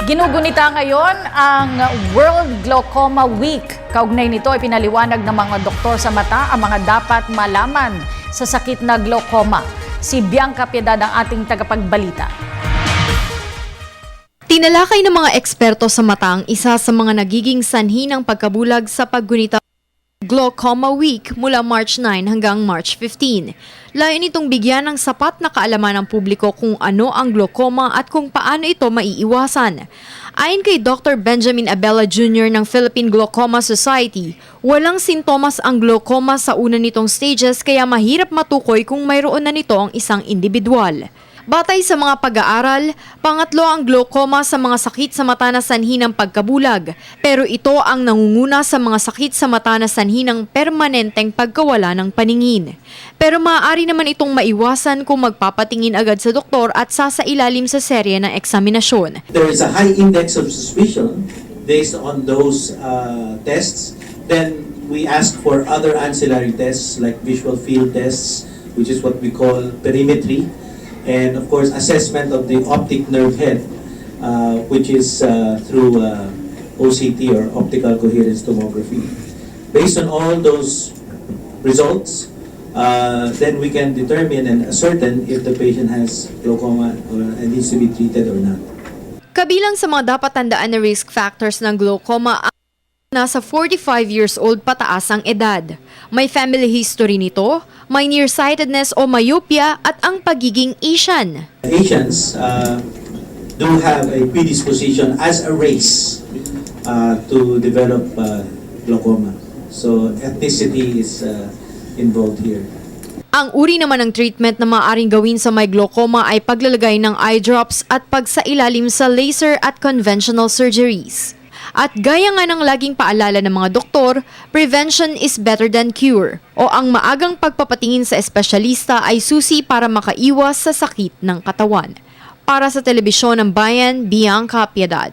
Ginugunita ngayon ang World Glaucoma Week. Kaugnay nito ay pinaliwanag ng mga doktor sa mata ang mga dapat malaman sa sakit na glaucoma. Si Bianca Piedad ang ating tagapagbalita. Tinalakay ng mga eksperto sa mata ang isa sa mga nagiging sanhi ng pagkabulag sa paggunita Glaucoma Week mula March 9 hanggang March 15. Layon itong bigyan ng sapat na kaalaman ng publiko kung ano ang glaucoma at kung paano ito maiiwasan. Ayon kay Dr. Benjamin Abella Jr. ng Philippine Glaucoma Society, walang sintomas ang glaucoma sa una nitong stages kaya mahirap matukoy kung mayroon na nito ang isang individual. Batay sa mga pag-aaral, pangatlo ang glaucoma sa mga sakit sa mata na sanhi ng pagkabulag, pero ito ang nangunguna sa mga sakit sa mata na sanhi ng permanenteng pagkawala ng paningin. Pero maaari naman itong maiwasan kung magpapatingin agad sa doktor at sasailalim sa serye ng eksaminasyon. There is a high index of suspicion based on those tests. Then we ask for other ancillary tests like visual field tests, which is what we call perimetry. And of course, assessment of the optic nerve head, which is through OCT or optical coherence tomography. Based on all those results, then we can determine and ascertain if the patient has glaucoma and needs to be treated or not. Kabilang sa mga dapat tandaan na risk factors ng glaucoma ang nasa 45 years old pataas ang edad. May family history nito, may nearsightedness o myopia at ang pagiging Asian. Asians do have a predisposition as a race to develop glaucoma. So ethnicity is involved here. Ang uri naman ng treatment na maaaring gawin sa may glaucoma ay paglalagay ng eye drops at pagsailalim sa laser at conventional surgeries. At gaya nga ng laging paalala ng mga doktor, prevention is better than cure o ang maagang pagpapatingin sa espesyalista ay susi para makaiwas sa sakit ng katawan. Para sa Telebisyon ng Bayan, Bianca Piedad.